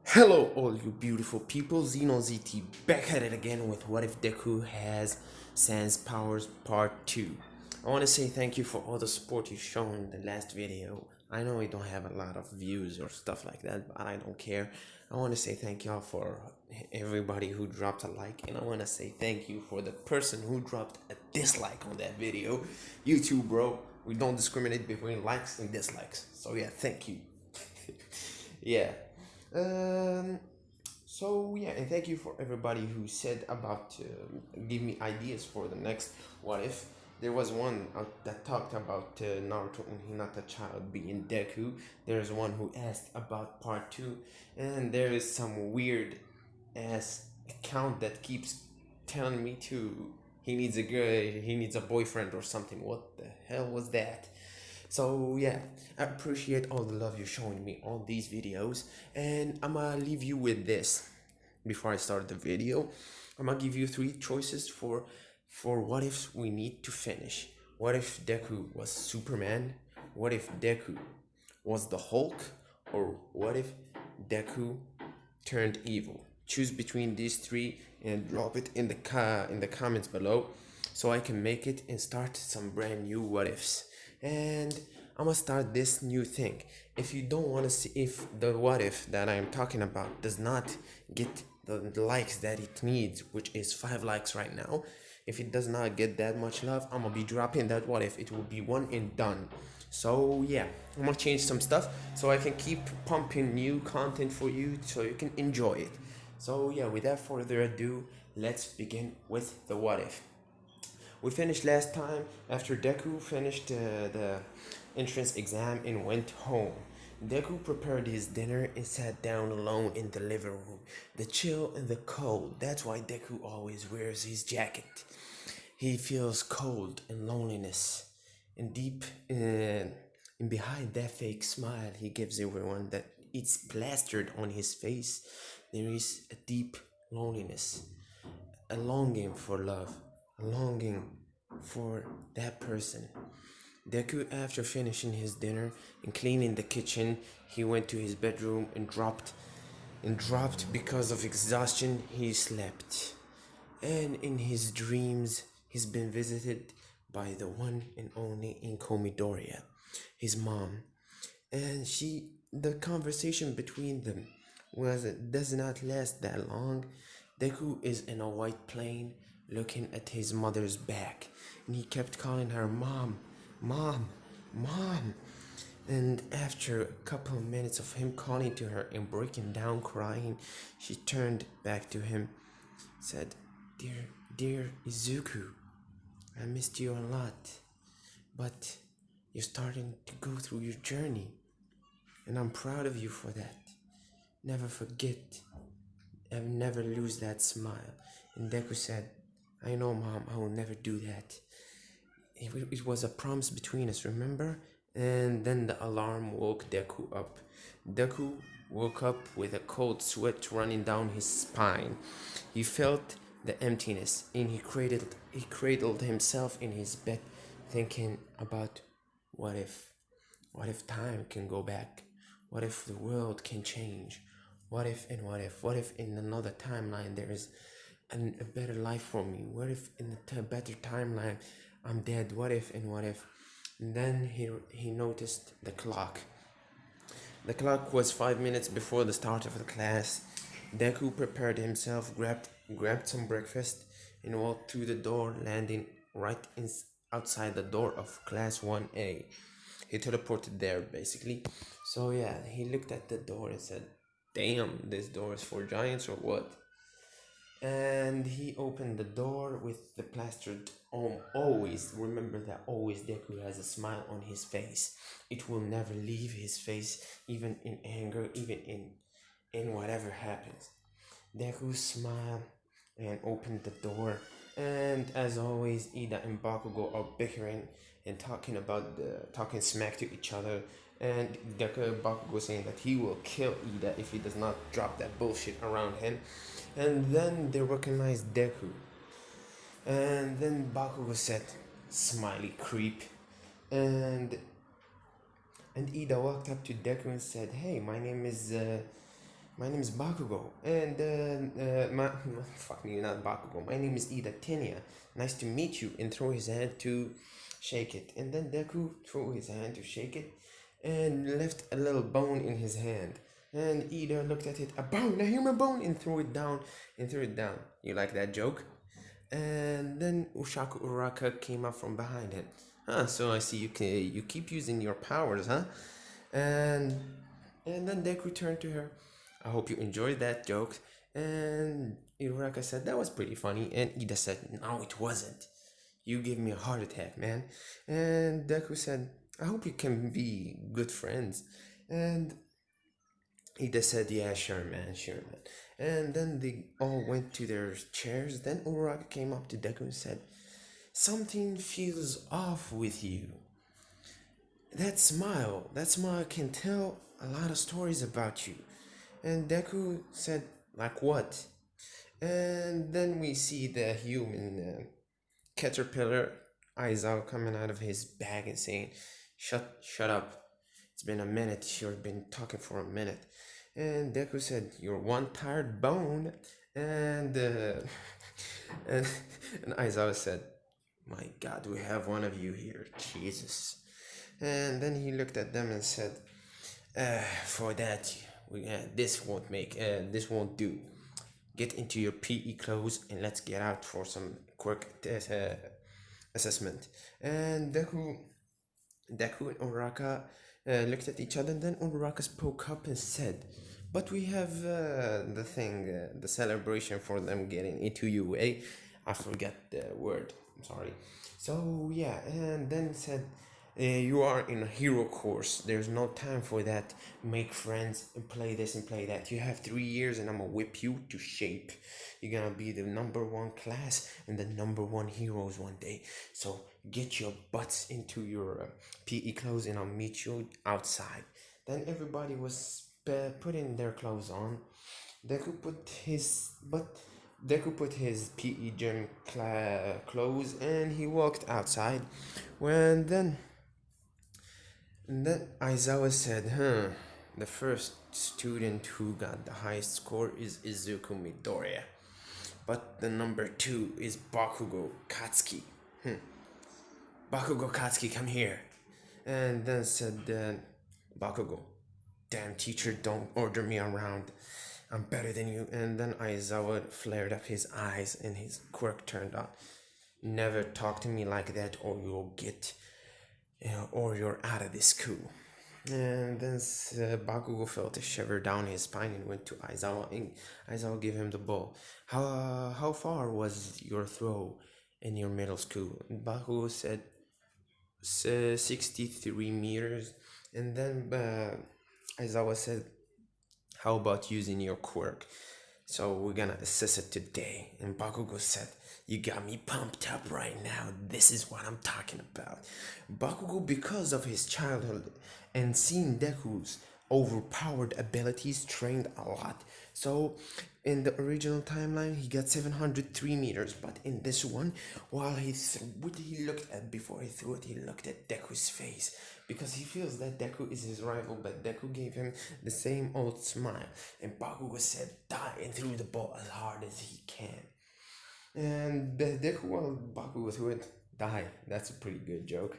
Hello, all you beautiful people. XenonZT back at it again with What If Deku Has Sans Powers Part 2. I want to say thank you for all the support you've shown in the last video. I know we don't have a lot of views or stuff like that, but I don't care. I want to say thank y'all for everybody who dropped a like, and I want to say thank you for the person who dropped a dislike on that video. You too, bro. We don't discriminate between likes and dislikes. So yeah, thank you. Yeah. Um, so yeah, and thank you for everybody who said about give me ideas for the next what if. There was one that talked about Naruto and Hinata child being Deku. There's one who asked about part two, and there is some weird ass account that keeps telling me to he needs a girl, he needs a boyfriend or something. What the hell was that? So yeah, I appreciate all the love you're showing me on these videos, and I'm gonna leave you with this. Before I start the video, I'm gonna give you three choices for what if we need to finish. What if Deku was Superman? What if Deku was the Hulk? Or what if Deku turned evil? Choose between these three and drop it in the comments below so I can make it and start some brand new what ifs. And I'm gonna start this new thing. If you don't want to see, if the what if that I'm talking about does not get the likes that it needs, which is 5 likes right now, if it does not get that much love, I'm gonna be dropping that what if. It will be one and done. So yeah, I'm gonna change some stuff so I can keep pumping new content for you so you can enjoy it. So yeah, without further ado, let's begin with the what if. We finished last time after Deku finished the entrance exam and went home. Deku prepared his dinner and sat down alone in the living room. The chill and the cold, that's why Deku always wears his jacket. He feels cold and loneliness. And deep and behind that fake smile he gives everyone that it's plastered on his face, there is a deep loneliness, a longing for love, a longing for that person. Deku, after finishing his dinner and cleaning the kitchen, he went to his bedroom and dropped because of exhaustion. He slept. And in his dreams, he's been visited by the one and only Inko Midoriya, his mom. And the conversation between them does not last that long. Deku is in a white plane looking at his mother's back, and he kept calling her mom, mom, mom. And after a couple of minutes of him calling to her and breaking down crying, she turned back to him, said, dear Izuku, I missed you a lot, but you're starting to go through your journey, and I'm proud of you for that. Never forget and never lose that smile. And Deku said, I know, Mom, I will never do that. It was a promise between us, remember? And then the alarm woke Deku up. Deku woke up with a cold sweat running down his spine. He felt the emptiness, and he cradled himself in his bed, thinking about what if what if time can go back? What if the world can change? What if and what if? What if in another timeline there is a better life for me? What if in a better timeline I'm dead? What if and what if? And then he noticed the clock. The clock was 5 minutes before the start of the class. Deku prepared himself, grabbed some breakfast, and walked through the door, landing right outside the door of class 1A. He teleported there basically. So yeah, he looked at the door and said, damn, this door is for giants or what? And he opened the door with the plastered arm. Always remember that always Deku has a smile on his face. It will never leave his face, even in anger, even in whatever happens. Deku smiled and opened the door, and as always, Ida and Bakugou are bickering and talking smack to each other. And Deku Bakugou saying that he will kill Ida if he does not drop that bullshit around him. And then they recognized Deku, and then Bakugou said, "Smiley creep," and Ida walked up to Deku and said, "Hey, my name is My name is Bakugou, and fuck me, not Bakugou. My name is Ida Tenya. Nice to meet you. And throw his hand to shake it. And then Deku threw his hand to shake it, and left a little bone in his hand. And Ida looked at it, a bone, a human bone, and threw it down. You like that joke? And then Ushaku Uraka came up from behind him. Huh, so I see you keep using your powers, huh? And then Deku turned to her. I hope you enjoyed that joke. And Uraka said, that was pretty funny. And Ida said, no, it wasn't. You gave me a heart attack, man. And Deku said, I hope you can be good friends. And Ida said, yeah, sure, man. And then they all went to their chairs. Then Uraka came up to Deku and said, something feels off with you. That smile can tell a lot of stories about you. And Deku said, like what? And then we see the human caterpillar Aizawa coming out of his bag and saying, shut up. It's been a minute. You've been talking for a minute. And Deku said, you're one tired bone. And and Aizawa said, my God, we have one of you here. Jesus. And then he looked at them and said, for that, this won't do. Get into your PE clothes and let's get out for some Quirk assessment. And Deku and Uraka looked at each other, and then Uraka spoke up and said, but we have the celebration for them getting into UA. I forgot the word. I'm sorry. So yeah, and then said, you are in a hero course. There's no time for that. Make friends and play this and play that. You have 3 years and I'm gonna whip you to shape. You're gonna be the #1 class and the #1 heroes one day. So get your butts into your PE clothes and I'll meet you outside. Then everybody was putting their clothes on. Deku put his PE gym clothes and he walked outside. And then Aizawa said, the first student who got the highest score is Izuku Midoriya. But the #2 is Bakugou Katsuki. Bakugou Katsuki, come here. And then said Bakugou, damn teacher, don't order me around. I'm better than you. And then Aizawa flared up his eyes and his quirk turned on. Never talk to me like that or you're out of this school. And then Bakugou felt a shiver down his spine and went to Aizawa, and Aizawa gave him the ball. How far was your throw in your middle school? And Bakugou said 63 meters. And then Aizawa said, how about using your quirk? So we're gonna assess it today. And Bakugou said, you got me pumped up right now. This is what I'm talking about. Bakugou, because of his childhood and seeing Deku's overpowered abilities, trained a lot. So in the original timeline, he got 703 meters. But in this one, while before he threw it, he looked at Deku's face. Because he feels that Deku is his rival, but Deku gave him the same old smile. And Bakugou said, die, and threw the ball as hard as he can. And Deku, while Bakugou threw it, die. That's a pretty good joke.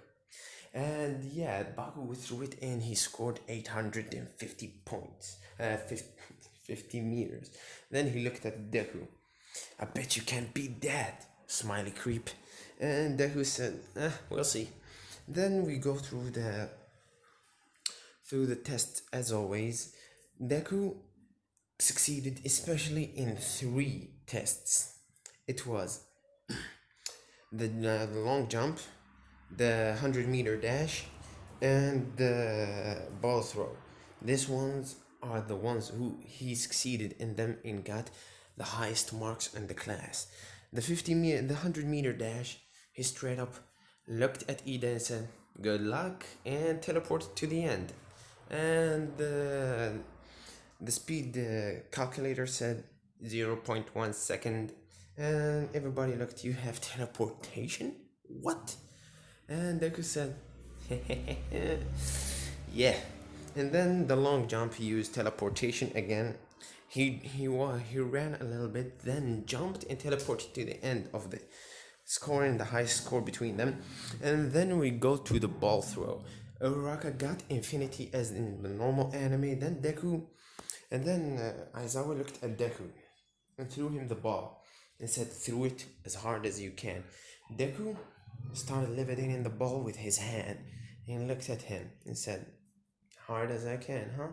And yeah, Bakugou threw it and he scored 850 points. 50 meters. Then he looked at Deku. I bet you can't beat that, smiley creep. And Deku said, we'll see. Then we go through the test as always. Deku succeeded especially in 3 tests. It was the long jump, the 100-meter dash, and the ball throw. These ones are the ones who he succeeded in them and got the highest marks in the class. The 100-meter dash, he straight up looked at Ida and said, good luck, and teleported to the end. And the speed calculator said 0.1 second. And everybody looked, you have teleportation? What? And Deku said, yeah. And then the long jump, he used teleportation again. He ran a little bit, then jumped and teleported to the end of the score and the high score between them. And then we go to the ball throw. Uraka got infinity as in the normal anime, then Deku, and then Aizawa looked at Deku and threw him the ball and said, "Throw it as hard as you can." Deku started levitating the ball with his hand and looked at him and said, "Hard as I can, huh?"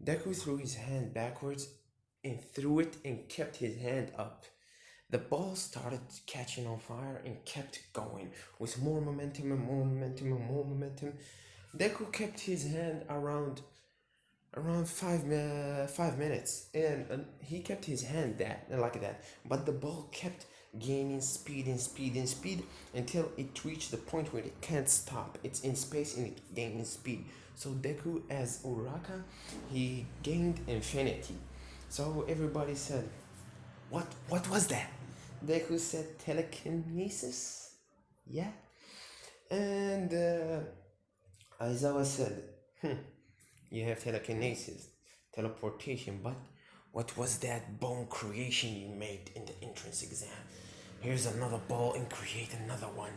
Deku threw his hand backwards and threw it and kept his hand up. The ball started catching on fire and kept going with more momentum and more momentum and more momentum. Deku kept his hand around 5 minutes, and he kept his hand like that, but the ball kept gaining speed and speed and speed until it reached the point where it can't stop. It's in space and it gains speed. So Deku as Uraka, he gained infinity. So everybody said, what was that? Deku said telekinesis. Yeah. And Aizawa said, you have telekinesis, teleportation, but what was that bone creation you made in the entrance exam? Here's another ball and create another one.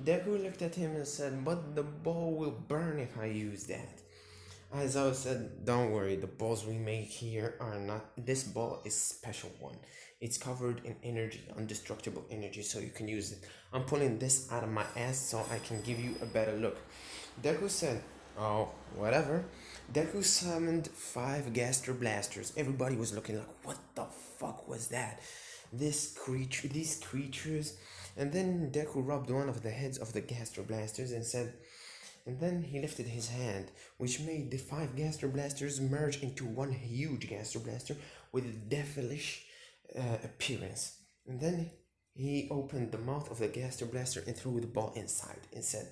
Deku looked at him and said, but the ball will burn if I use that. Aizawa said, don't worry, the balls we make here are not, this ball is special one. It's covered in energy, indestructible energy, so you can use it. I'm pulling this out of my ass so I can give you a better look. Deku said, oh, whatever. Deku summoned 5 Gaster Blasters. Everybody was looking like, what the fuck was that? These creatures. And then Deku rubbed one of the heads of the Gaster Blasters and said, and then he lifted his hand, which made the 5 Gaster Blasters merge into one huge Gaster Blaster with a devilish appearance. And then he opened the mouth of the Gaster Blaster and threw the ball inside and said,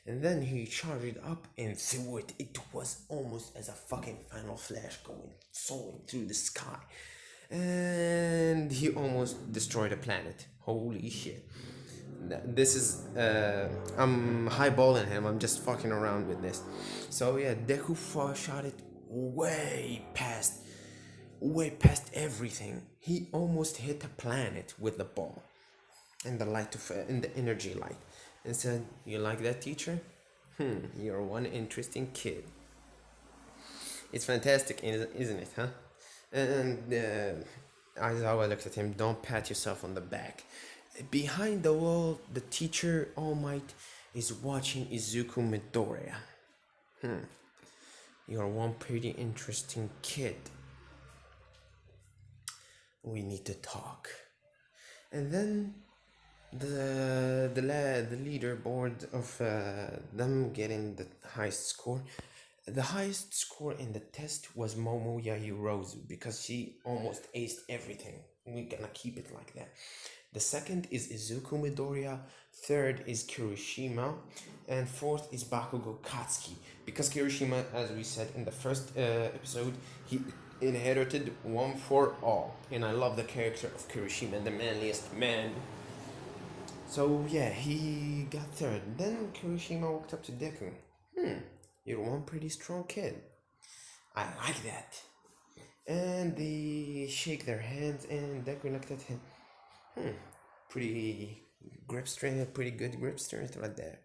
and then he charged up and threw it. It was almost as a fucking Final Flash soaring through the sky. And he almost destroyed a planet. Holy shit. This is, I'm highballing him. I'm just fucking around with this. So yeah, Deku shot it way past everything. He almost hit a planet with the ball and the energy light. And said, you like that, teacher? You're one interesting kid. It's fantastic, isn't it, huh? And Aizawa looked at him, don't pat yourself on the back. Behind the wall, the teacher, All Might, is watching Izuku Midoriya. You're one pretty interesting kid. We need to talk. And then the leaderboard of them getting the highest score. The highest score in the test was Momo Yayurozu because she almost aced everything. We're gonna keep it like that. The second is Izuku Midoriya, third is Kirishima, and fourth is Bakugou Katsuki. Because Kirishima, as we said in the first episode, he inherited one for all. And I love the character of Kirishima, the manliest man. So yeah, he got third. Then Kirishima walked up to Deku. You're one pretty strong kid. I like that. And they shake their hands and Deku looked at him. Pretty good grip strength right there.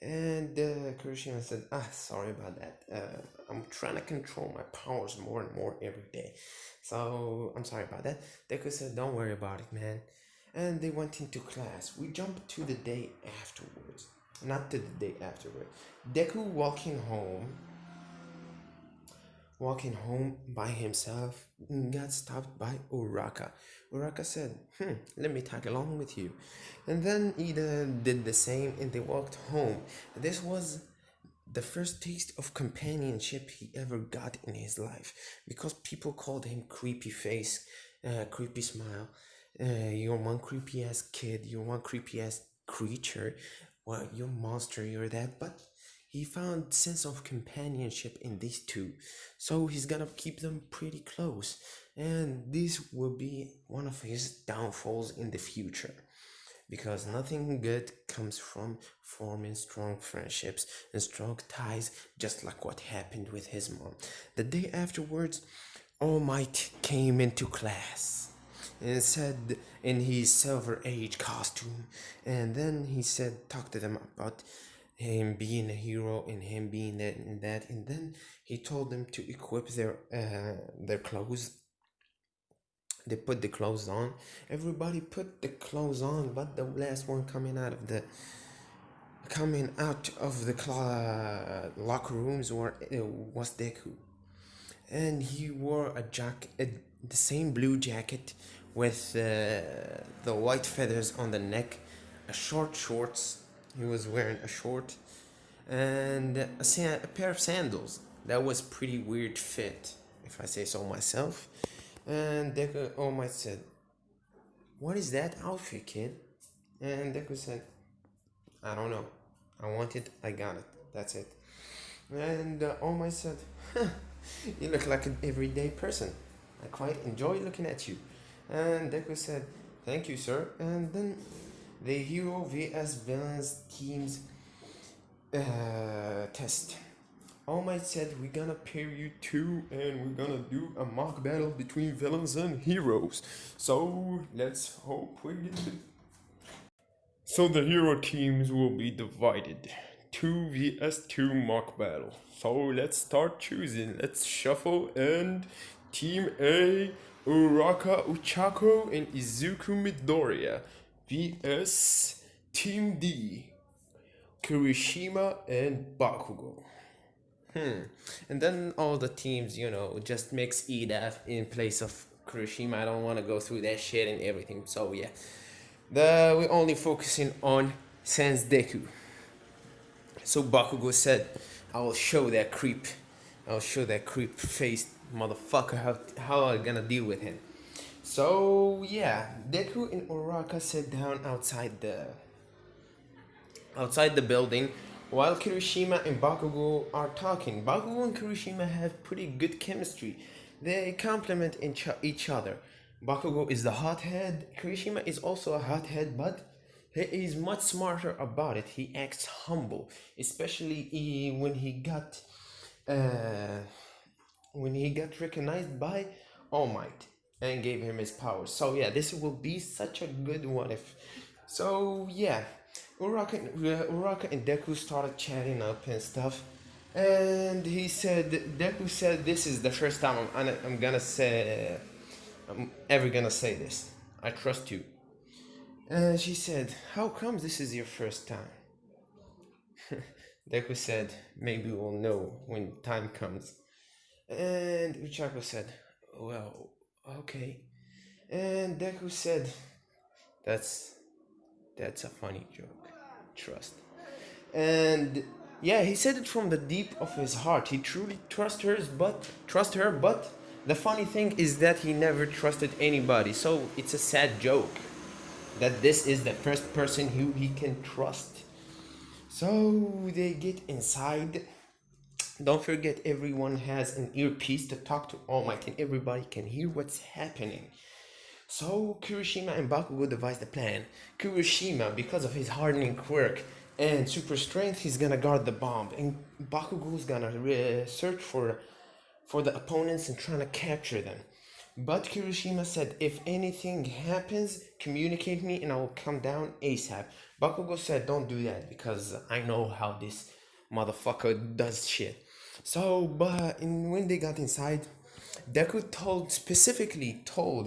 And Kirishima said, sorry about that. I'm trying to control my powers more and more every day. So I'm sorry about that. Deku said, don't worry about it, man. And they went into class. We jumped to the day afterwards. Not to the day afterwards. Deku walking home by himself, got stopped by Uraka. Uraka said, let me tag along with you. And then Ida did the same and they walked home. This was the first taste of companionship he ever got in his life because people called him creepy face, creepy smile. You're one creepy ass kid, you're one creepy ass creature, well, you're monster, you're that, but he found sense of companionship in these two, so he's gonna keep them pretty close, and this will be one of his downfalls in the future, because nothing good comes from forming strong friendships and strong ties, just like what happened with his mom. The day afterwards, All Might came into class and said in his Silver Age costume, and then he said, talk to them about him being a hero and him being that and that, and then he told them to equip their clothes. They put the clothes on. Everybody put the clothes on, but the last one coming out of the locker rooms was Deku, and he wore a jacket, the same blue jacket with the white feathers on the neck, a shorts. He was wearing a short and a pair of sandals. That was pretty weird fit, if I say so myself. And Deku All Might said, "What is that outfit, kid?" And Deku said, "I don't know. I want it. I got it. That's it." And All Might said, huh, "You look like an everyday person. I quite enjoy looking at you." And Deku said, "Thank you, sir." And then the hero vs villains teams test. All Might said, "We're gonna pair you two and we're gonna do a mock battle between villains and heroes. So let's hope we get it." So the hero teams will be divided. 2 vs 2 mock battle. So let's start choosing. Let's shuffle, and Team A, Uraka Uchako and Izuku Midoriya vs Team D, Kirishima and Bakugou. And then all the teams, just mix Ida in place of Kirishima. I don't want to go through that shit and everything. So yeah, we're only focusing on Sans Deku. So Bakugou said, I'll show that creep faced motherfucker how I'm gonna deal with him." So yeah, Deku and Uraka sit down outside the building while Kirishima and Bakugou are talking. Bakugou and Kirishima have pretty good chemistry. They complement each other. Bakugou is the hothead. Kirishima is also a hothead, but he is much smarter about it. He acts humble, especially when he got recognized by All Might and gave him his powers. So yeah, this will be such a good one. So yeah, Uraka and Deku started chatting up and stuff, and Deku said, "This is the first time I'm ever gonna say this. I trust you." And she said, "How come this is your first time?" Deku said, "Maybe we'll know when time comes." And Uchako said, "Well, okay." And Deku said, That's a funny joke. Trust." And yeah, he said it from the deep of his heart. He truly trusts her, but the funny thing is that he never trusted anybody. So it's a sad joke that this is the first person who he can trust. So they get inside. Don't forget, everyone has an earpiece to talk to All Might, and everybody can hear what's happening. So Kirishima and Bakugou devise the plan. Kirishima, because of his hardening quirk and super strength, he's gonna guard the bomb, and Bakugou's gonna search for the opponents and trying to capture them. But Kirishima said, "If anything happens, communicate me and I will come down ASAP." Bakugou said, "Don't do that because I know how this motherfucker does shit." So, when they got inside, Deku specifically told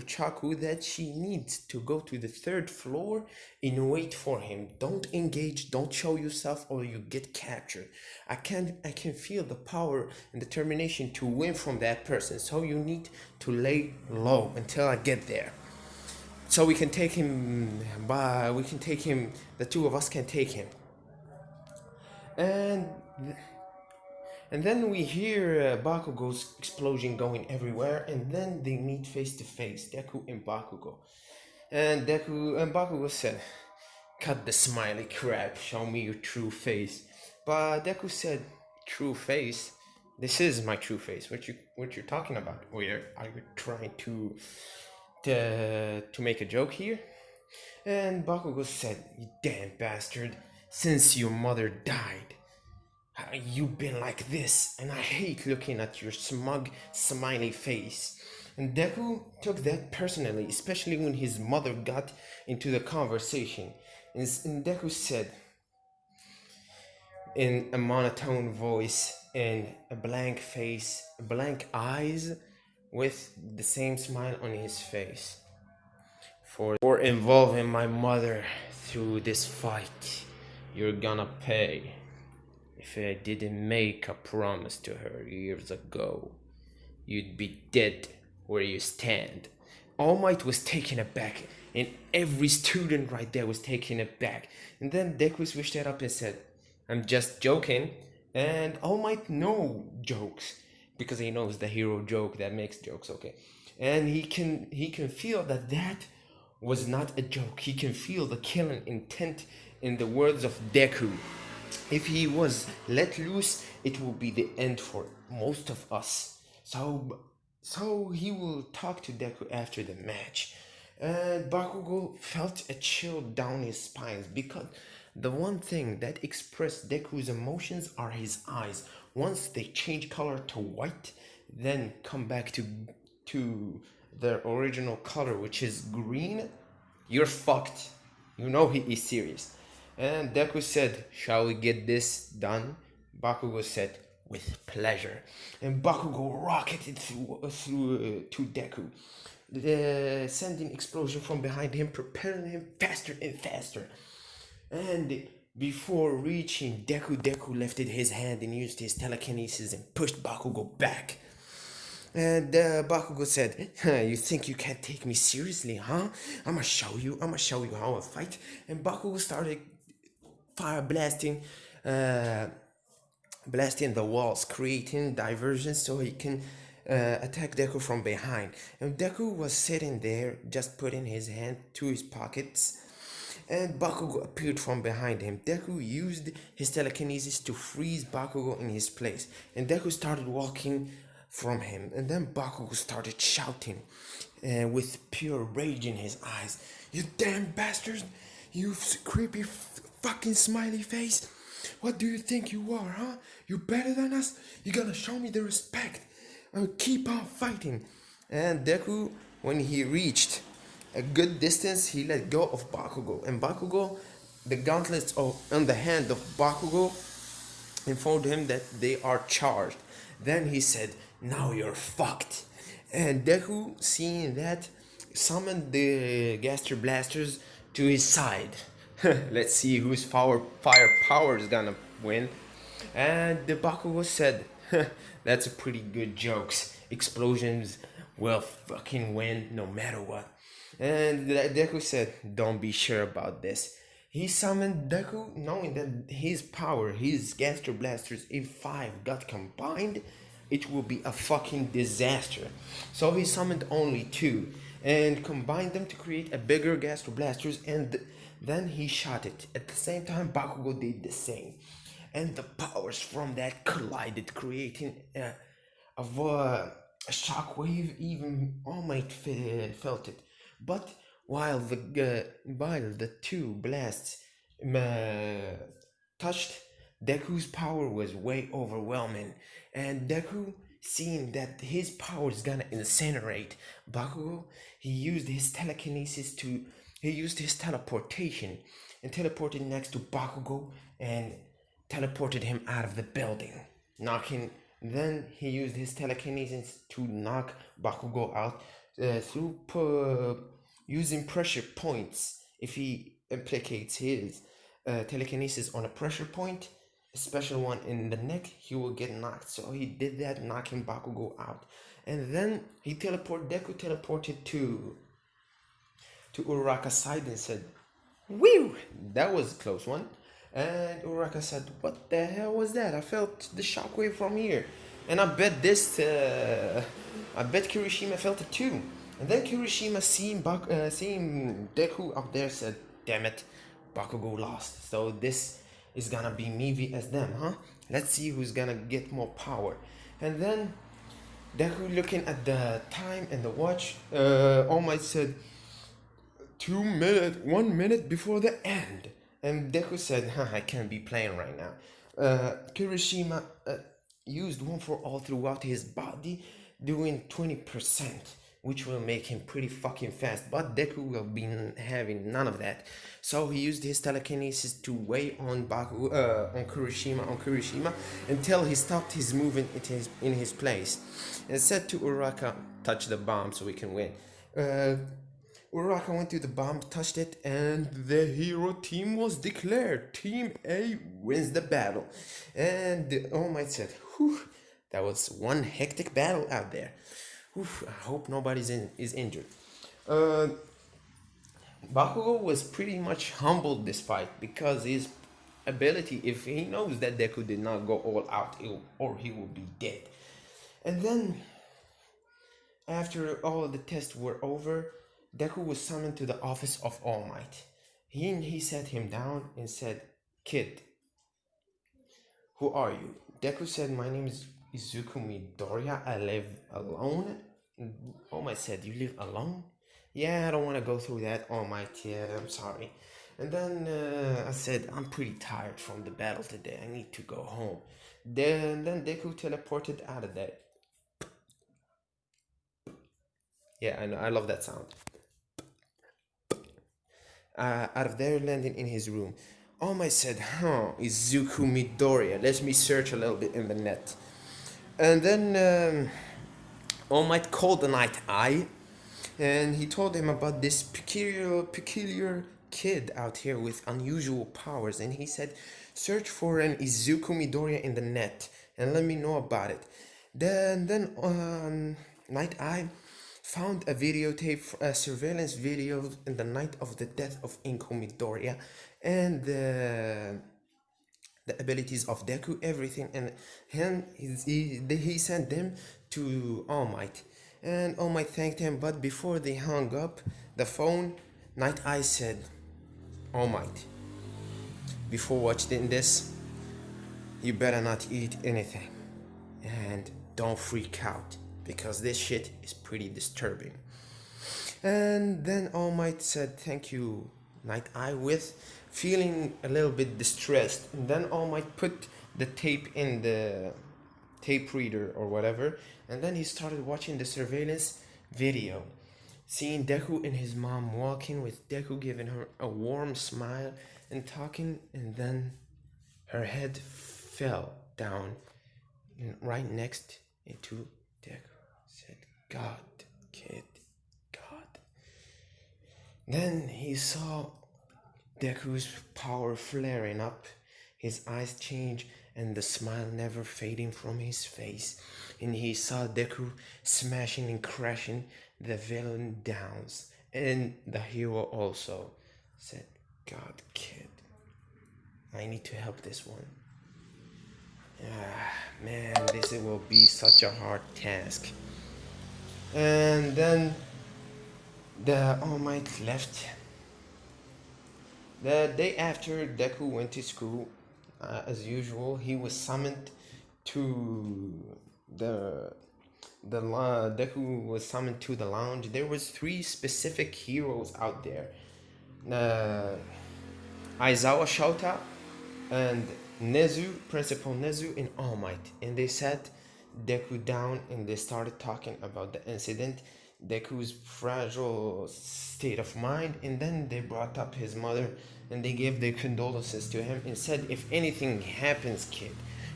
Uchaku that she needs to go to the 3rd floor and wait for him. Don't engage, don't show yourself, or you get captured. I can feel the power and determination to win from that person. So you need to lay low until I get there. So we can take him. The two of us can take him. And then we hear Bakugou's explosion going everywhere, and then they meet face to face, Deku and Bakugou. And Bakugou said, "Cut the smiley crap, show me your true face." But Deku said, "True face? This is my true face. What you're talking about? Are you trying to make a joke here?" And Bakugou said, "You damn bastard, since your mother died, You've been like this, and I hate looking at your smug, smiley face. And Deku took that personally, especially when his mother got into the conversation. And Deku said, in a monotone voice, in a blank face, blank eyes, with the same smile on his face, for involving my mother through this fight. You're gonna pay. If I didn't make a promise to her years ago, you'd be dead where you stand. All Might was taken aback, and every student right there was taken aback. And then Deku switched it up and said, I'm just joking. And All Might no jokes because he knows the hero joke that makes jokes, okay? And he can feel that was not a joke. He can feel the killing intent in the words of Deku. If he was let loose, it will be the end for most of us. So he will talk to Deku after the match. And Bakugou felt a chill down his spine because the one thing that expressed Deku's emotions are his eyes. Once they change color to white, then come back to their original color, which is green, you're fucked. You know he is serious. And Deku said, shall we get this done? Bakugou said, with pleasure. And Bakugou rocketed through to Deku, sending explosion from behind him, propelling him faster and faster. And before reaching Deku, Deku lifted his hand and used his telekinesis and pushed Bakugou back. And Bakugou said, you think you can't take me seriously, huh? I'ma show you how I fight. And Bakugou started fire blasting the walls, creating diversions so he can attack Deku from behind. And Deku was sitting there, just putting his hand to his pockets, and Bakugou appeared from behind him. Deku used his telekinesis to freeze Bakugou in his place, and Deku started walking from him. And then Bakugou started shouting with pure rage in his eyes. You damn bastard! You creepy fucking smiley face! What do you think you are, huh? You better than us? You gonna show me the respect? I'll keep on fighting. And Deku, when he reached a good distance, he let go of Bakugou. And Bakugou, the gauntlets on the hand of Bakugou informed him that they are charged. Then he said, now you're fucked. And Deku, seeing that, summoned the Gaster Blasters to his side. Let's see whose fire power is gonna win. And the Bakugou said, that's a pretty good jokes. Explosions will fucking win no matter what. And Deku said, don't be sure about this. He summoned Deku knowing that his power, his Gaster Blasters, if 5 got combined, it will be a fucking disaster. So he summoned only 2 and combined them to create a bigger Gaster Blasters, and then he shot it. At the same time, Bakugou did the same. And the powers from that collided, creating a shockwave. Even All Might felt it. But while the 2 blasts touched, Deku's power was way overwhelming. And Deku, seeing that his power is gonna incinerate Bakugou, he used his teleportation and teleported next to Bakugou and teleported him out of the building, then he used his telekinesis to knock Bakugou out through using pressure points. If he implicates his telekinesis on a pressure point, a special one in the neck, he will get knocked. So he did that, knocking Bakugou out. And then Deku teleported to Uraraka's side and said, "Whew, that was a close one." And Uraraka said, "What the hell was that? I felt the shockwave from here." And I bet Kirishima felt it too. And then Kirishima, seeing Deku up there, said, "Damn it, Bakugou lost. So this is gonna be me vs them, huh? Let's see who's gonna get more power." And then Deku, looking at the time and the watch, All Might said, 1 minute before the end. And Deku said, I can't be playing right now. Kirishima used one for all throughout his body, doing 20%, which will make him pretty fucking fast. But Deku will be having none of that. So he used his telekinesis to weigh on Kirishima until he stopped his movement in his place, and said to Uraka, "Touch the bomb so we can win." Uh, Uraka went to the bomb, touched it, and the hero team was declared. Team A wins the battle. And the All Might said, "Whew, that was one hectic battle out there. Whew, I hope nobody's is injured." Uh, Bakugou was pretty much humbled this fight because his ability, if he knows that Deku did not go all out, or he will be dead. And then, after all the tests were over, Deku was summoned to the office of All Might. He sat him down and said, "Kid, who are you?" Deku said, "My name is Izuku Midoriya. I live alone." All Might said, "You live alone?" "Yeah, I don't want to go through that, All Might. Yeah, I'm sorry." And then I said, "I'm pretty tired from the battle today. I need to go home." Then Deku teleported out of there. Yeah, I know. I love that sound. Out of there, landing in his room. All Might said, Izuku Midoriya. Let me search a little bit in the net." And then All Might called the Night Eye, and he told him about this peculiar kid out here with unusual powers. And he said, "Search for an Izuku Midoriya in the net and let me know about it." Then Night Eye found a videotape, a surveillance video in the night of the death of Inko Midoriya, and the abilities of Deku, everything, and he sent them to All Might, and All Might thanked him. But before they hung up the phone, Night Eye said, "All Might, before watching this, you better not eat anything, and don't freak out, because this shit is pretty disturbing." And then All Might said, "Thank you, Night Eye," with feeling a little bit distressed. And then All Might put the tape in the tape reader or whatever, and then he started watching the surveillance video, seeing Deku and his mom walking, with Deku giving her a warm smile and talking, and then her head fell down right next into Deku. Said, "God, kid, God." Then he saw Deku's power flaring up, his eyes change, and the smile never fading from his face. And he saw Deku smashing and crashing the villain down. And the hero also said, "God, kid, I need to help this one." Man, this will be such a hard task. And then the All Might left. The day after Deku went to school, as usual, he was summoned to Deku was summoned to the lounge. There was 3 specific heroes out there: Aizawa Shota and Nezu, Principal Nezu, and All Might. And they sat Deku down and they started talking about the incident, Deku's fragile state of mind, and then they brought up his mother and they gave their condolences to him and said, "If anything happens, kid,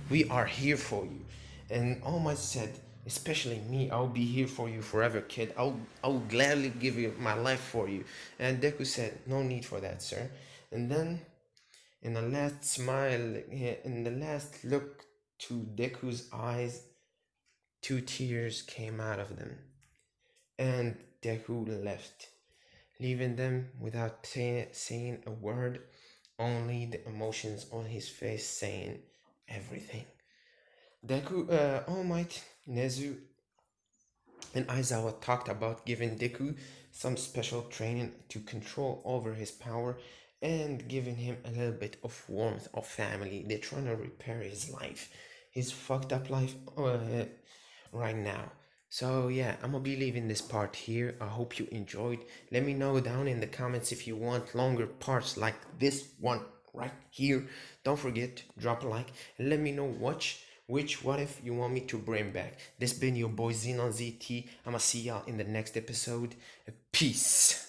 we are here for you." And All Might said, "Especially me, I'll be here for you forever, kid. I'll gladly give you my life for you." And Deku said, "No need for that, sir." And then, in the last smile, in the last look to Deku's eyes, 2 tears came out of them. And Deku left, leaving them without saying a word, only the emotions on his face saying everything. Deku, All Might, Nezu, and Aizawa talked about giving Deku some special training to control over his power and giving him a little bit of warmth of family. They're trying to repair his life, his fucked up life right now. So yeah, I'm gonna be leaving this part here. I hope you enjoyed. Let me know down in the comments if you want longer parts like this one right here. Don't forget, drop a like and let me know which what if you want me to bring back. This been your boy Xenon ZT. I'ma see y'all in the next episode. Peace.